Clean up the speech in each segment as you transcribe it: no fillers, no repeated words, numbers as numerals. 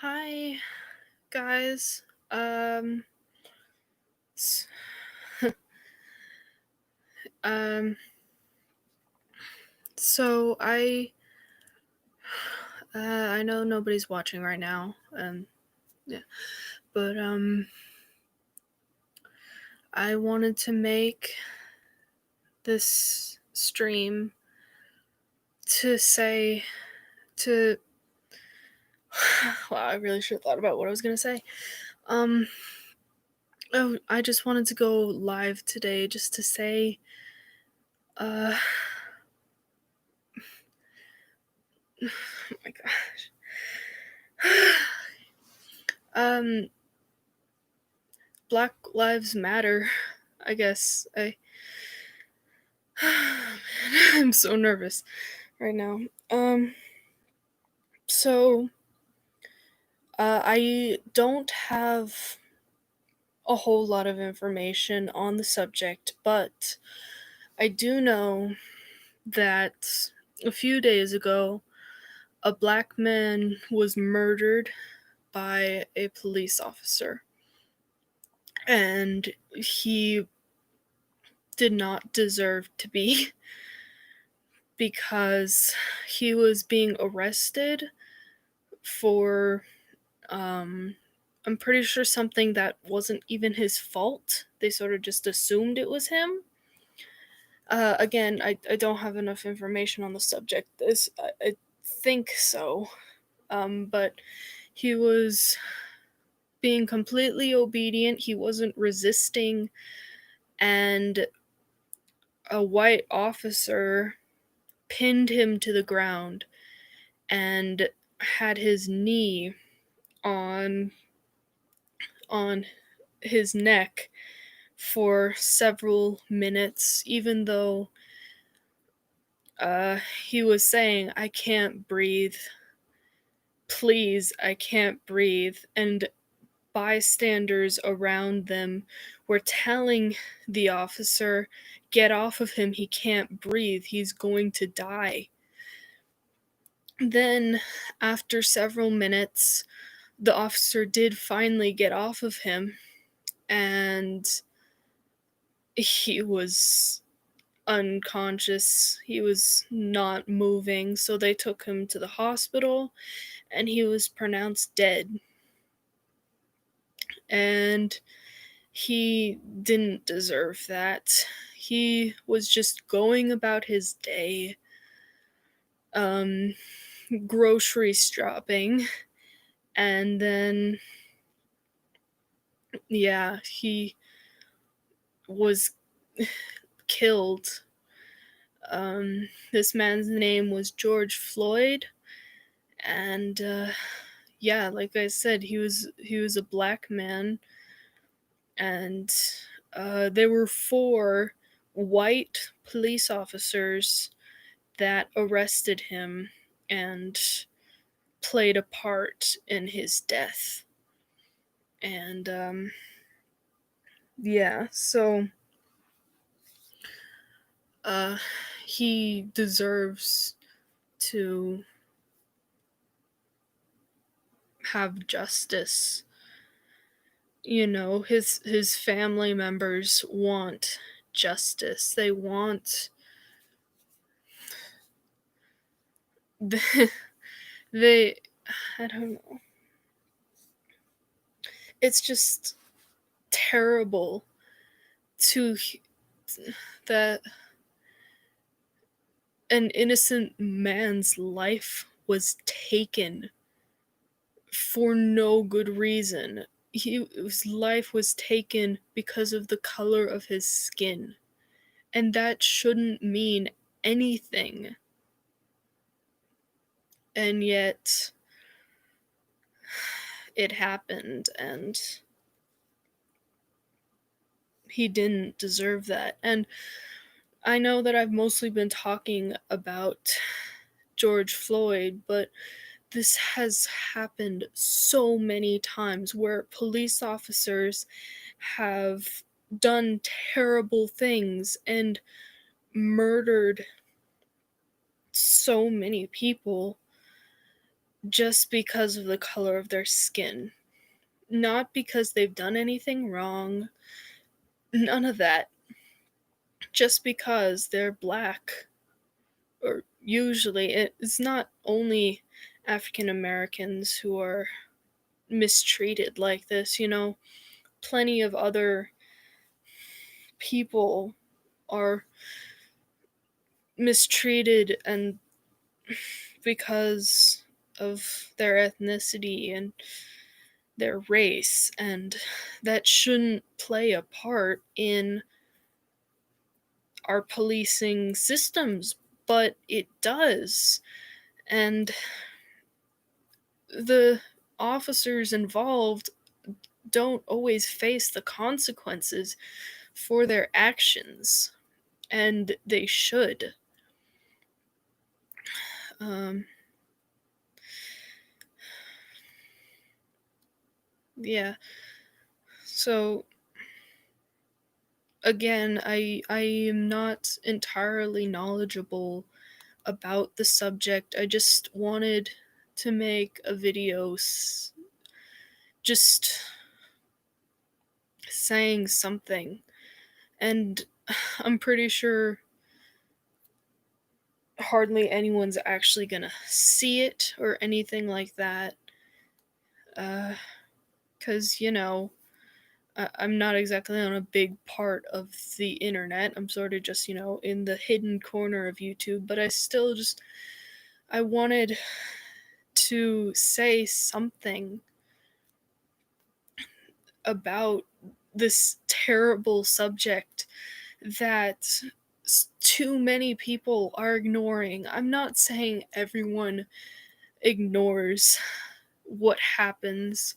Hi, guys. Um, s- um, so I know nobody's watching right now. Yeah, but I wanted to make this stream to say to. Wow, I really should have thought about what I was gonna say. Um, oh, I just wanted to go live today just to say, uh, oh my gosh. um, Black Lives Matter. I guess I'm so nervous right now. Um, so I don't have a whole lot of information on the subject, but I do know that a few days ago, a black man was murdered by a police officer, and he did not deserve to be because he was being arrested for I'm pretty sure something that wasn't even his fault. They sort of just assumed it was him. Again, I don't have enough information on the subject. I think so. But he was being completely obedient. He wasn't resisting, and a white officer pinned him to the ground and had his knee on on his neck for several minutes, even though he was saying, "I can't breathe. Please, I can't breathe." And bystanders around them were telling the officer, "Get off of him. He can't breathe. He's going to die." Then, after several minutes, the officer did finally get off of him, and he was unconscious. He was not moving, so they took him to the hospital and he was pronounced dead. And he didn't deserve that. He was just going about his day, um, grocery shopping, and then, yeah, he was killed. This man's name was George Floyd, and yeah, like I said, he was a black man, and there were four white police officers that arrested him and played a part in his death. And yeah, so uh, he deserves to have justice. His family members want justice. They want they I don't know. It's just terrible to that an innocent man's life was taken for no good reason. His life was taken because of the color of his skin, and that shouldn't mean anything. And yet it happened, and he didn't deserve that. And I know that I've mostly been talking about George Floyd, but this has happened so many times where police officers have done terrible things and murdered so many people just because of the color of their skin. Not because they've done anything wrong, none of that. Just because they're black. Or usually, it's not only African Americans who are mistreated like this, plenty of other people are mistreated and because of their ethnicity and their race, and that shouldn't play a part in our policing systems, but it does. And the officers involved don't always face the consequences for their actions, and they should. Um, yeah. So again, I am not entirely knowledgeable about the subject. I just wanted to make a video just saying something, and I'm pretty sure hardly anyone's actually gonna see it or anything like that. Because, I'm not exactly on a big part of the internet. I'm sort of just, in the hidden corner of YouTube, but I wanted to say something about this terrible subject that too many people are ignoring. I'm not saying everyone ignores what happens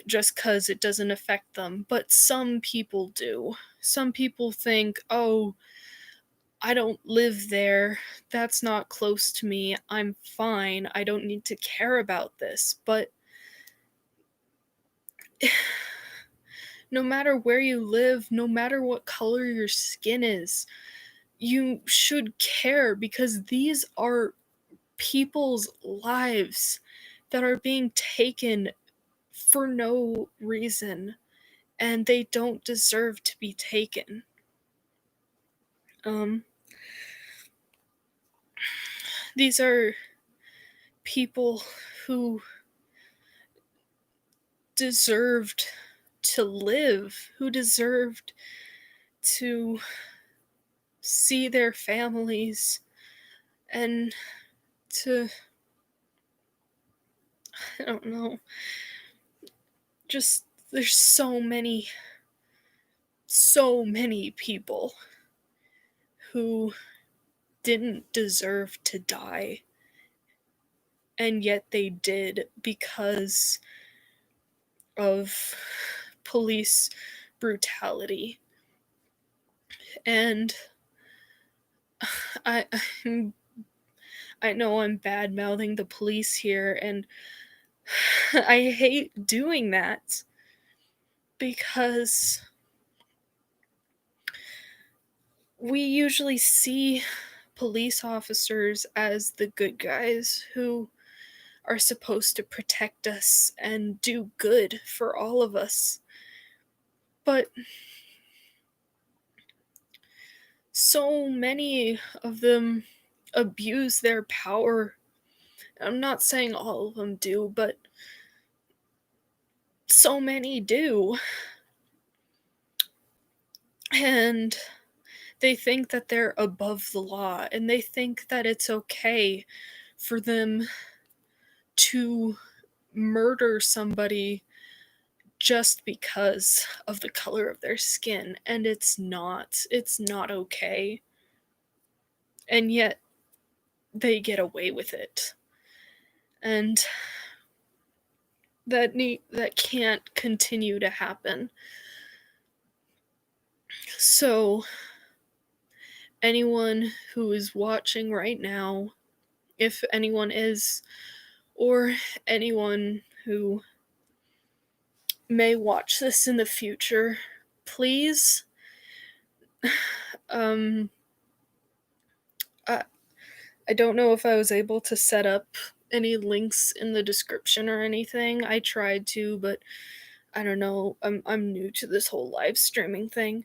just because it doesn't affect them, but some people do. Some people think, oh, I don't live there. That's not close to me. I'm fine. I don't need to care about this. But no matter where you live, no matter what color your skin is, you should care because these are people's lives that are being taken for no reason, and they don't deserve to be taken. Um, these are people who deserved to live, who deserved to see their families and to, I don't know, just there's so many people who didn't deserve to die, and yet they did because of police brutality. And I I know I'm bad mouthing the police here, and I hate doing that because we usually see police officers as the good guys who are supposed to protect us and do good for all of us. But so many of them abuse their power. I'm not saying all of them do, but so many do. And they think that they're above the law, and they think that it's okay for them to murder somebody just because of the color of their skin, and it's not. It's not okay. And yet they get away with it. And that can't continue to happen. So anyone who is watching right now, if anyone is, or anyone who may watch this in the future, please, um, I, I don't know if I was able to set up any links in the description or anything. I tried to, but I don't know. I'm new to this whole live streaming thing.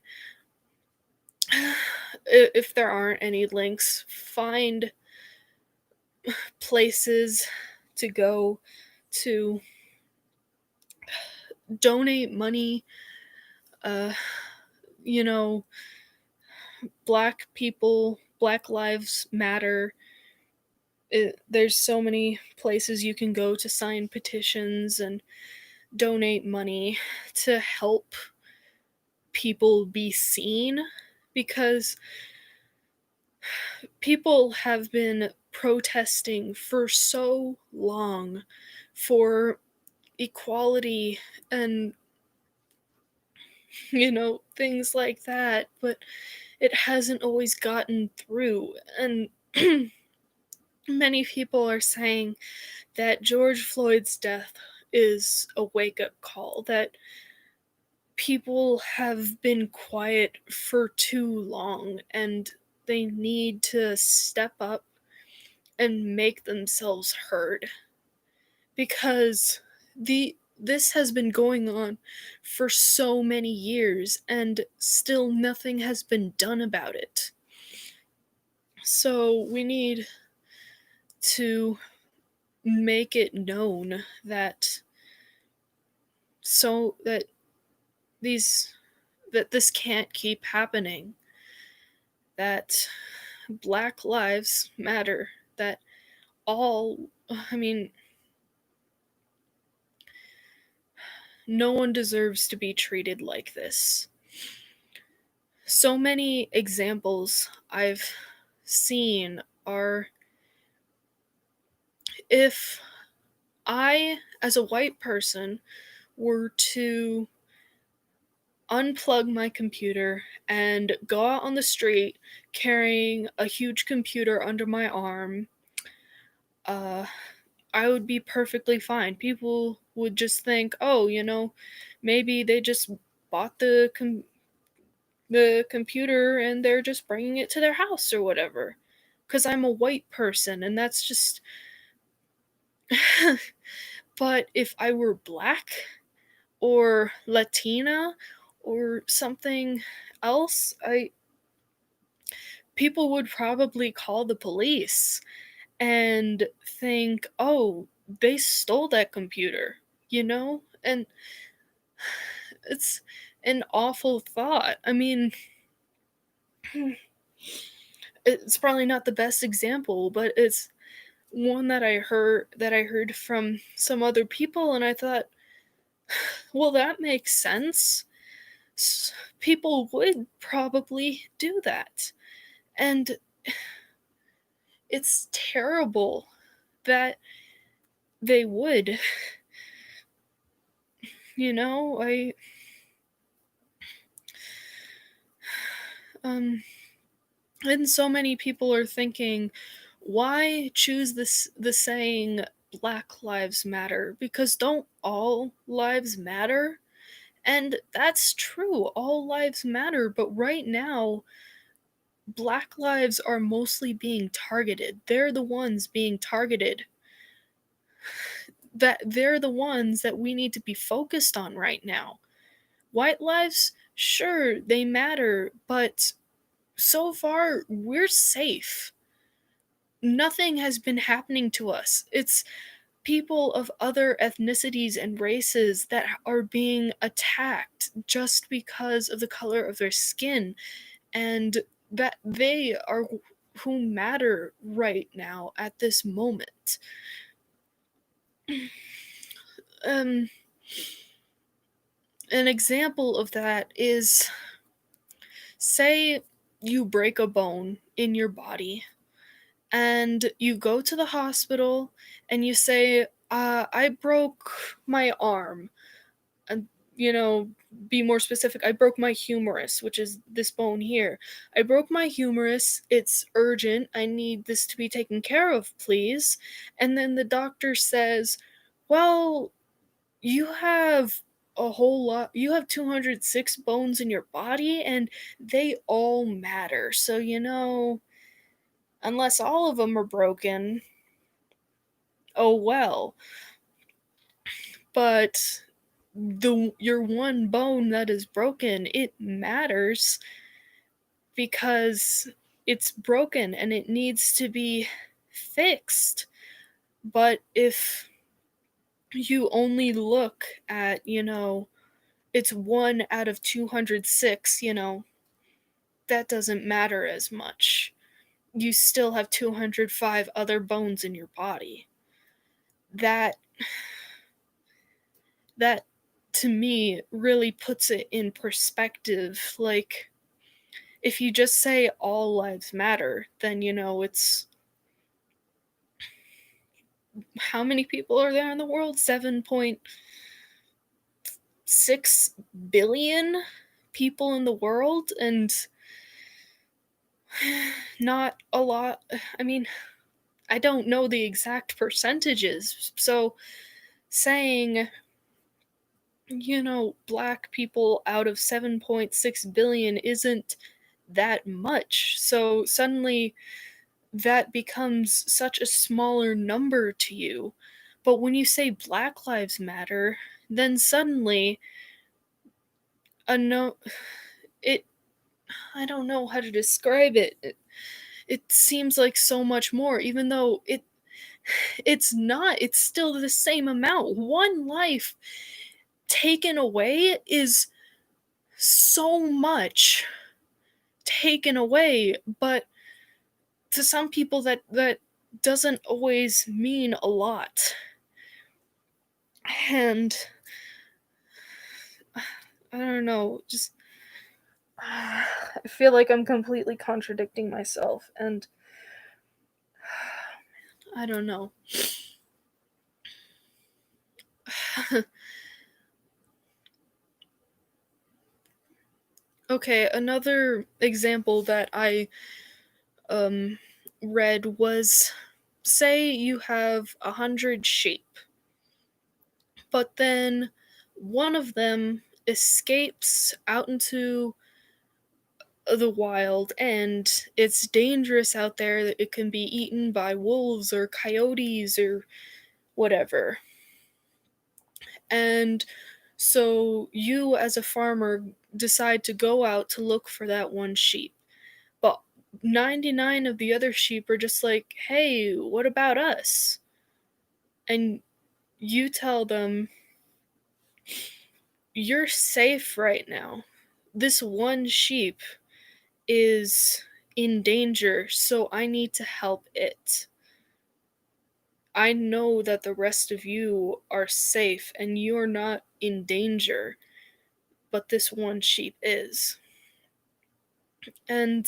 If there aren't any links, find places to go to donate money. Uh, you know, black people, Black Lives Matter. There's so many places you can go to sign petitions and donate money to help people be seen, because people have been protesting for so long for equality and things like that, but it hasn't always gotten through. And many people are saying that George Floyd's death is a wake up call, that people have been quiet for too long and they need to step up and make themselves heard, because this has been going on for so many years and still nothing has been done about it. So we need to make it known that so that these that this can't keep happening, that Black Lives Matter, that all I mean no one deserves to be treated like this. So many examples I've seen are, if I, as a white person, were to unplug my computer and go out on the street carrying a huge computer under my arm, uh, I would be perfectly fine. People would just think, oh, maybe they just bought the computer and they're just bringing it to their house or whatever. Because I'm a white person, and that's just. But if I were black or Latina or something else, people would probably call the police and think, oh, they stole that computer. And it's an awful thought. I mean, it's probably not the best example, but it's one that I heard from some other people, and I thought, well, that makes sense. People would probably do that. And it's terrible that they would. I um and so many people are thinking, why choose the saying Black Lives Matter? Because don't all lives matter? And that's true, all lives matter, but right now Black lives are mostly being targeted. They're the ones being targeted. That they're the ones that we need to be focused on right now. White lives, sure, they matter, but so far we're safe. Nothing has been happening to us. It's people of other ethnicities and races that are being attacked just because of the color of their skin, and that they are who matter right now at this moment. Um, an example of that is, say you break a bone in your body and you go to the hospital and you say, I broke my arm. And, be more specific, I broke my humerus, which is this bone here. I broke my humerus. It's urgent. I need this to be taken care of, please. And then the doctor says, well, you have you have 206 bones in your body and they all matter. So, unless all of them are broken, oh well. But the your one bone that is broken, it matters because it's broken and it needs to be fixed. But if you only look at, it's 1 out of 206, that doesn't matter as much. You still have 205 other bones in your body. That that to me really puts it in perspective. Like, if you just say all lives matter, then it's how many people are there in the world? 7.6 billion people in the world, and not a lot. I mean, I don't know the exact percentages. So saying, black people out of 7.6 billion isn't that much. So suddenly that becomes such a smaller number to you. But when you say Black Lives Matter, then suddenly a no it I don't know how to describe it. It seems like so much more, even though it's not. It's still the same amount. One life taken away is so much taken away, but to some people that doesn't always mean a lot. And I don't know, just I feel like I'm completely contradicting myself, and I don't know. Okay, another example that I um read was, say you have 100 sheep, but then one of them escapes out into the wild and it's dangerous out there, that it can be eaten by wolves or coyotes or whatever. And so you as a farmer decide to go out to look for that one sheep. But 99 of the other sheep are just like, "Hey, what about us?" And you tell them, "You're safe right now. This one sheep is in danger, so I need to help it. I know that the rest of you are safe and you're not in danger, but this one sheep is." And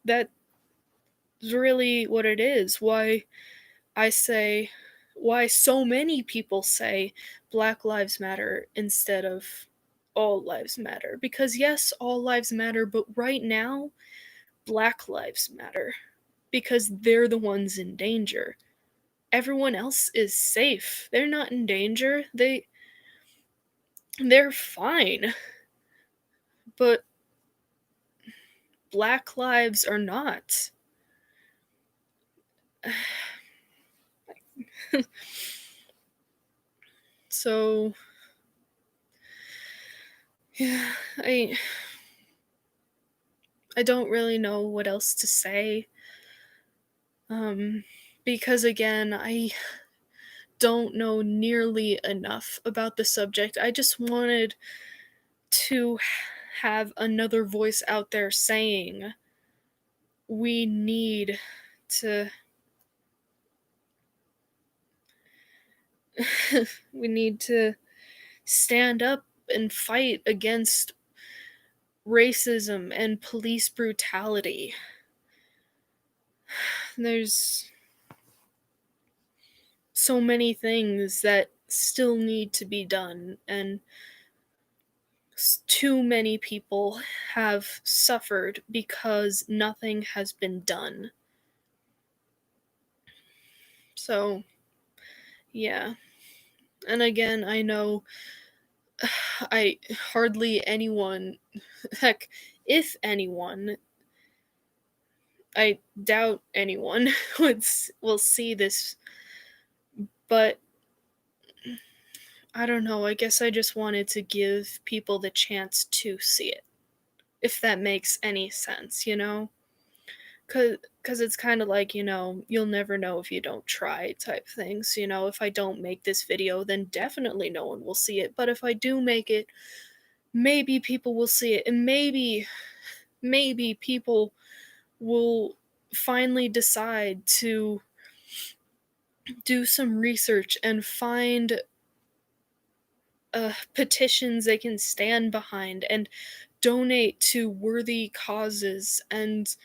that's really what it is. I say, why so many people say Black Lives Matter instead of All Lives Matter. Because yes, all lives matter, but right now, Black Lives Matter. Because they're the ones in danger. Everyone else is safe. They're not in danger. They're fine. But Black lives are not. So yeah, I don't really know what else to say. Because again, I don't know nearly enough about the subject. I just wanted to have another voice out there saying we need to we need to stand up and fight against racism and police brutality. There's so many things that still need to be done, and too many people have suffered because nothing has been done. So, yeah. And again, I know I hardly anyone, heck, if anyone, I doubt anyone will see this, but I don't know, I guess I just wanted to give people the chance to see it, if that makes any sense, you know? Cause it's kinda like, you'll never know if you don't try type things, if I don't make this video, then definitely no one will see it, but if I do make it, maybe people will see it, and maybe people will finally decide to do some research and find petitions they can stand behind and donate to worthy causes and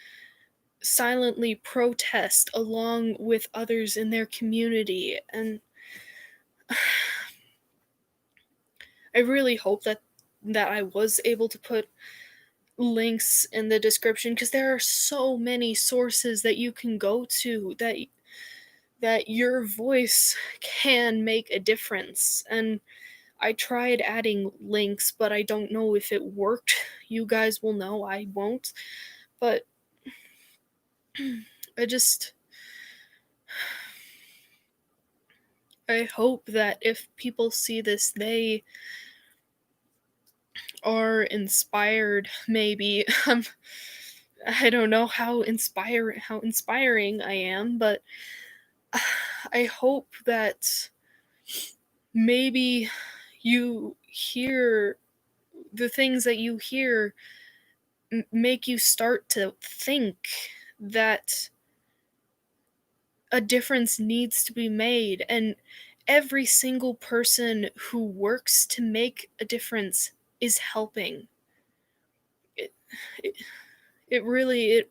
silently protest along with others in their community. And I really hope that I was able to put links in the description, because there are so many sources that you can go to that your voice can make a difference. And I tried adding links, but I don't know if it worked. You guys will know, I won't. But I just I hope that if people see this, they are inspired maybe. I don't know how inspiring I am, but I hope that maybe you hear the things that you hear make you start to think that a difference needs to be made, and every single person who works to make a difference is helping. It, it, it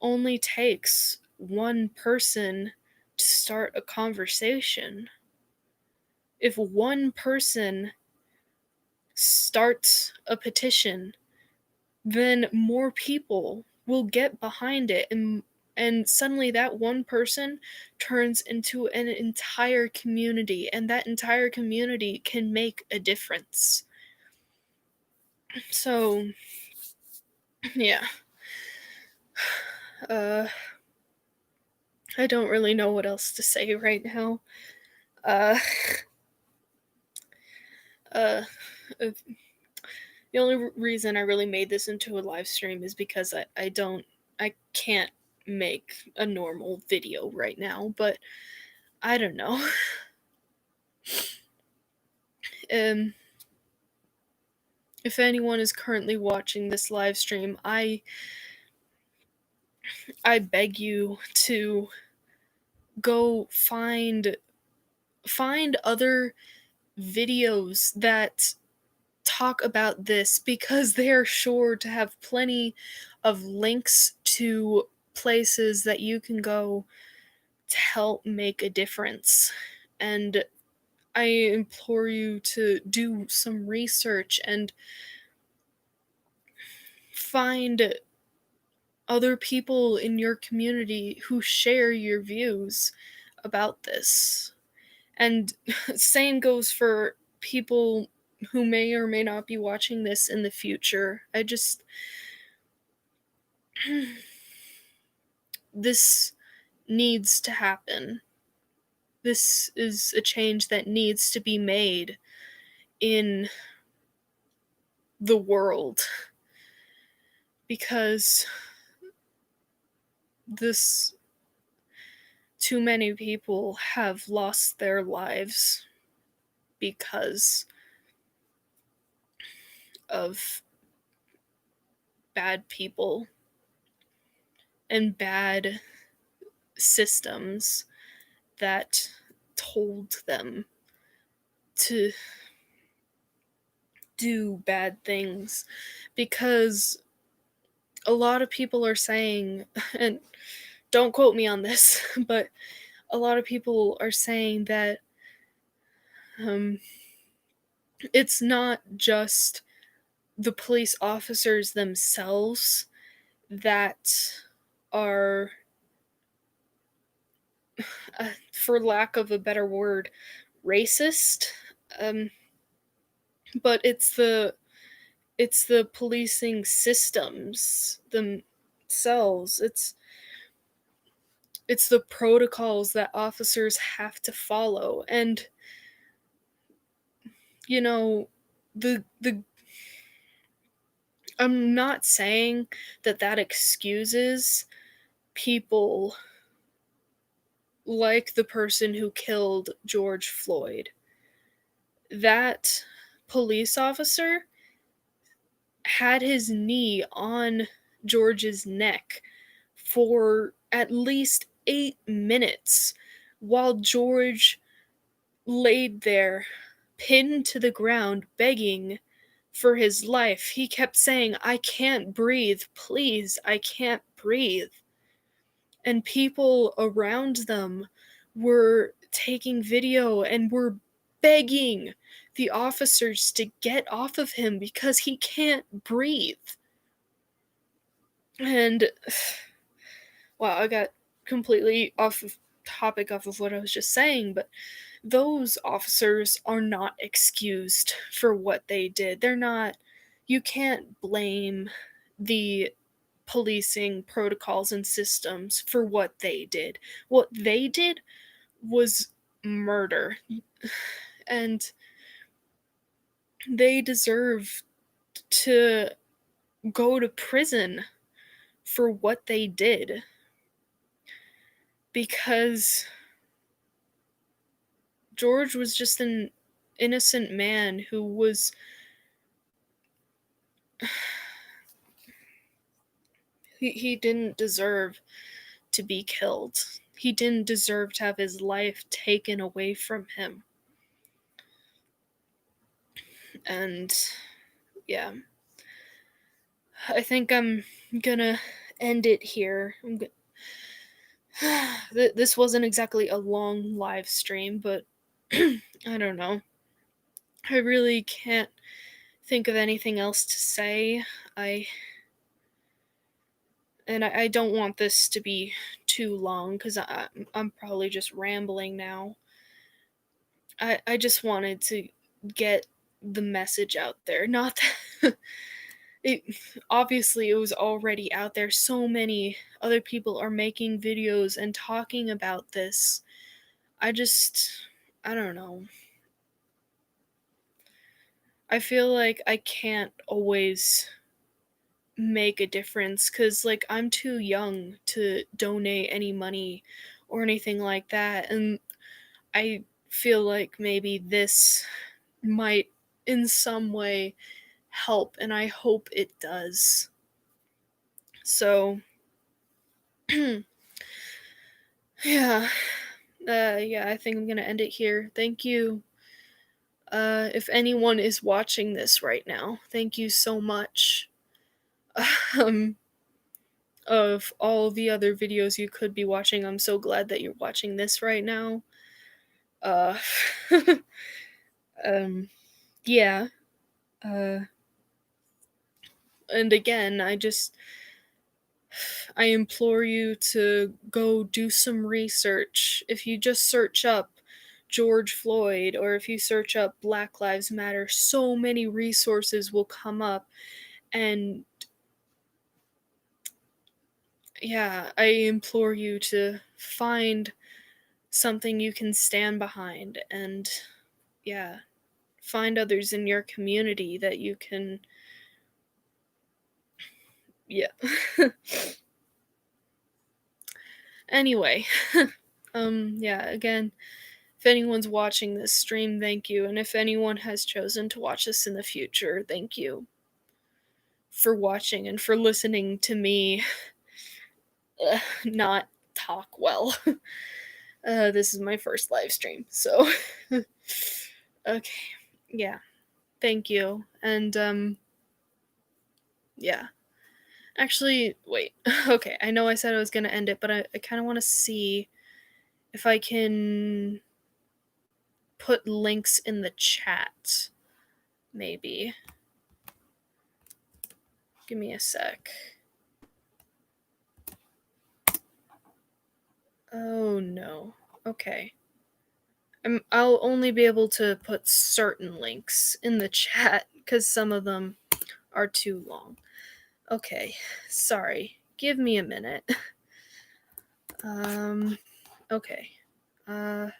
only takes one person to start a conversation. If one person starts a petition, then more people will get behind it, and suddenly that one person turns into an entire community, and that entire community can make a difference. So, yeah. Uh I don't really know what else to say right now. Uh uh uh, the only reason I really made this into a live stream is because I can't make a normal video right now, but I don't know. um if anyone is currently watching this live stream, I beg you to go find other videos that talk about this, because they are sure to have plenty of links to places that you can go to help make a difference. And I implore you to do some research and find other people in your community who share your views about this. And same goes for people who may or may not be watching this in the future. This needs to happen. This is a change that needs to be made in the world, because this too many people have lost their lives because of bad people and bad systems that told them to do bad things. Because a lot of people are saying, and don't quote me on this, but a lot of people are saying that um, it's not just the police officers themselves that are, for lack of a better word, racist, um, but it's the policing systems selves. It's the protocols that officers have to follow. And you know, the I'm not saying that that excuses people like the person who killed George Floyd. That police officer had his knee on George's neck for at least 8 minutes while George laid there, pinned to the ground, begging for his life. He kept saying, "I can't breathe, please, I can't breathe." And people around them were taking video and were begging the officers to get off of him because he can't breathe. And wow, I got completely off of topic off of what I was just saying, but those officers are not excused for what they did. They're not, you can't blame the policing protocols and systems for what they did. What they did was murder. And they deserve to go to prison for what they did. Because George was just an innocent man who was he didn't deserve to be killed. He didn't deserve to have his life taken away from him. And yeah, I think I'm gonna end it here. This wasn't exactly a long live stream, but I don't know. I really can't think of anything else to say. I I don't want this to be too long because I'm probably just rambling now. I just wanted to get the message out there. Not that it obviously it was already out there. So many other people are making videos and talking about this. I just I don't know. I feel like I can't always make a difference cuz like I'm too young to donate any money or anything like that, and I feel like maybe this might in some way help, and I hope it does. So, yeah. Yeah, I think I'm gonna end it here. Thank you. If anyone is watching this right now, thank you so much. Um, of all the other videos you could be watching, I'm so glad that you're watching this right now. Uh, um, yeah. Uh, and again, I implore you to go do some research. If you just search up George Floyd or if you search up Black Lives Matter, so many resources will come up. And yeah, I implore you to find something you can stand behind and yeah, find others in your community that you can yeah. Anyway, yeah, again, if anyone's watching this stream, thank you. And if anyone has chosen to watch this in the future, thank you for watching and for listening to me not talk well. This is my first live stream, so okay. Yeah. Thank you. And yeah. Actually, wait. Okay, I know I said I was gonna end it, but I kinda wanna see if I can put links in the chat. Maybe. Give me a sec. Oh no. Okay. I'll only be able to put certain links in the chat because some of them are too long. Okay. Sorry. give me a minute. Okay. Let's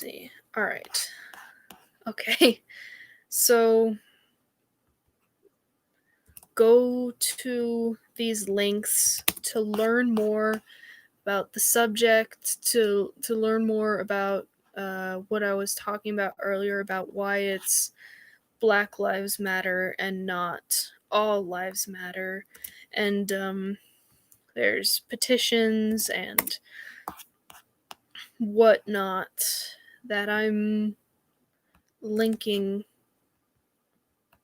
see. All right. Okay. So go to these links to learn more about the subject, to learn more about what I was talking about earlier about why it's Black Lives Matter and not All Lives Matter. And there's petitions and whatnot that I'm linking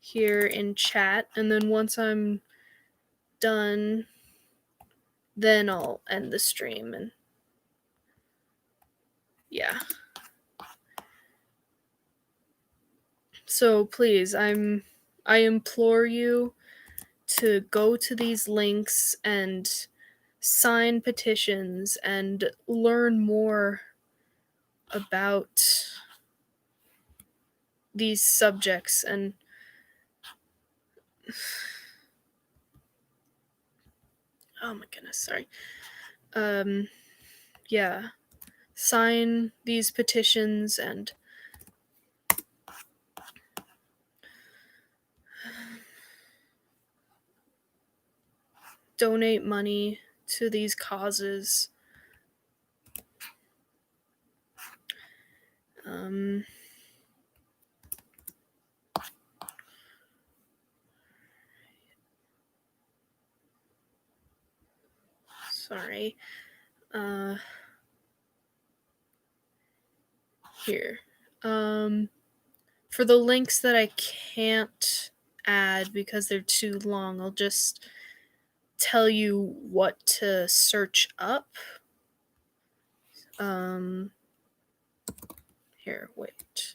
here in chat. And then once I'm done, then I'll end the stream. And yeah. So please, I implore you to go to these links and sign petitions and learn more about these subjects. And oh my goodness, sorry. Yeah, sign these petitions and donate money to these causes. Sorry. Here. For the links that I can't add because they're too long, I'll just tell you what to search up. Here, wait.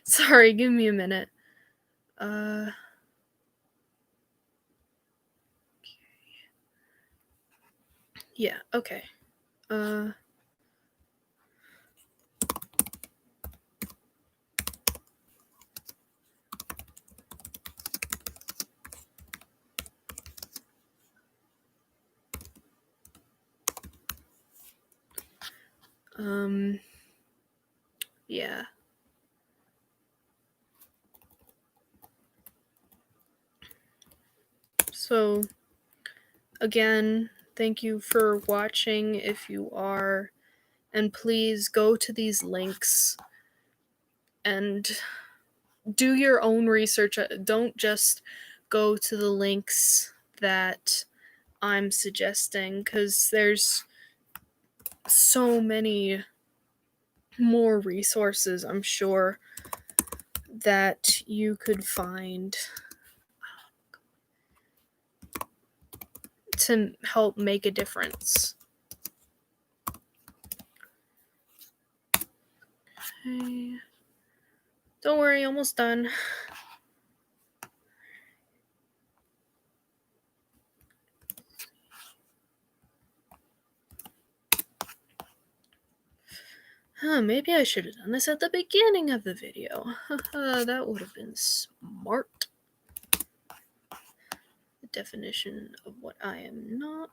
Sorry, give me a minute. Yeah, okay. Yeah. So, again, thank you for watching if you are, and please go to these links and do your own research. Don't just go to the links that I'm suggesting, because there's so many more resources, I'm sure, that you could find to help make a difference. Okay. Don't worry, almost done. Maybe I should have done this at the beginning of the video. That would have been smart. The definition of what I am not.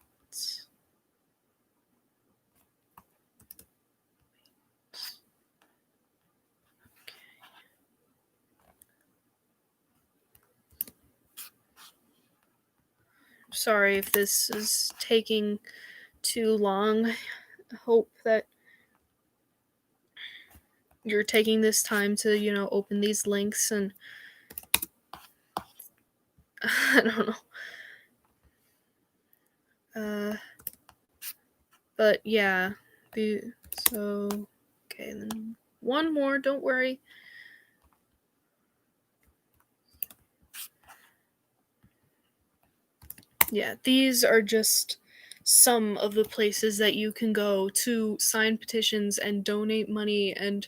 Sorry if this is taking too long. I hope that you're taking this time to, open these links and I don't know. But yeah. Okay, then one more, don't worry. Yeah, these are just some of the places that you can go to sign petitions and donate money and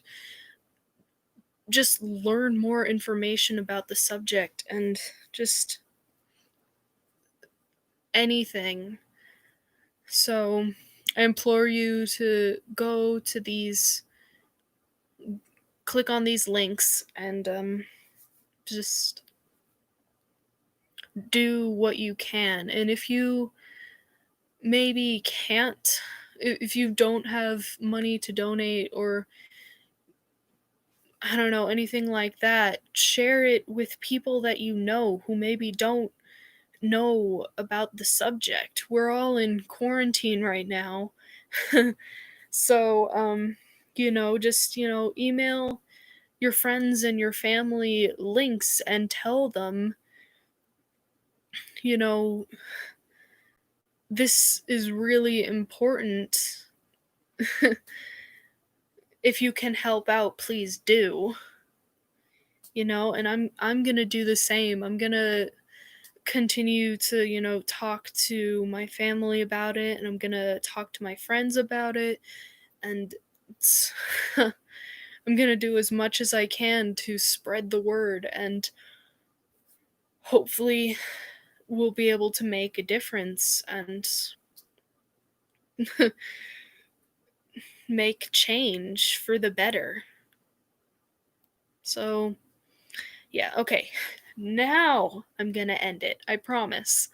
just learn more information about the subject and just anything. So I implore you to go to these click on these links and just do what you can. And if you maybe can't, if you don't have money to donate, or I don't know, anything like that, share it with people that you know who maybe don't know about the subject. We're all in quarantine right now. So, just, email your friends and your family links and tell them, you know, this is really important. If you can help out, please do. And I'm going to do the same. I'm going to continue to, talk to my family about it, and I'm going to talk to my friends about it, and it's I'm going to do as much as I can to spread the word, and hopefully we'll be able to make a difference and make change for the better. So, yeah, okay. Now I'm gonna end it. I promise.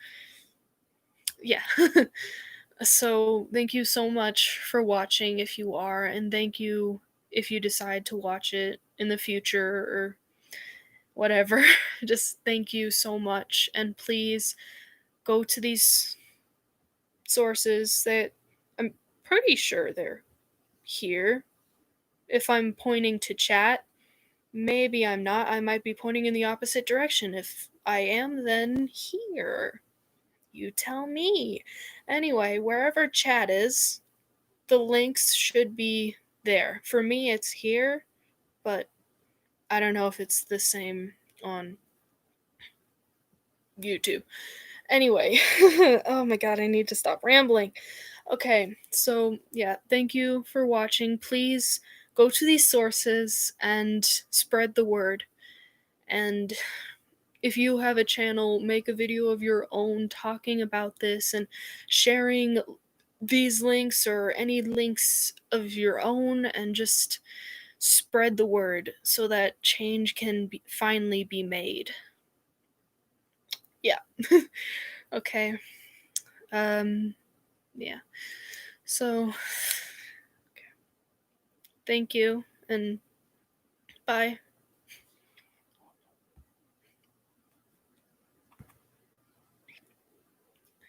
Yeah. So, thank you so much for watching if you are, and thank you if you decide to watch it in the future or whatever. Just thank you so much. And please go to these sources that I'm pretty sure they're here. If I'm pointing to chat, maybe I'm not. I might be pointing in the opposite direction. If I am, then here. You tell me. Anyway, wherever chat is, the links should be there. For me, it's here, but I don't know if it's the same on YouTube. Anyway, oh my god, I need to stop rambling. Okay, so yeah, thank you for watching. Please go to these sources and spread the word. And if you have a channel, make a video of your own talking about this and sharing these links or any links of your own, and just spread the word so that change can finally be made. Yeah. Okay. Yeah. So, thank you, and bye.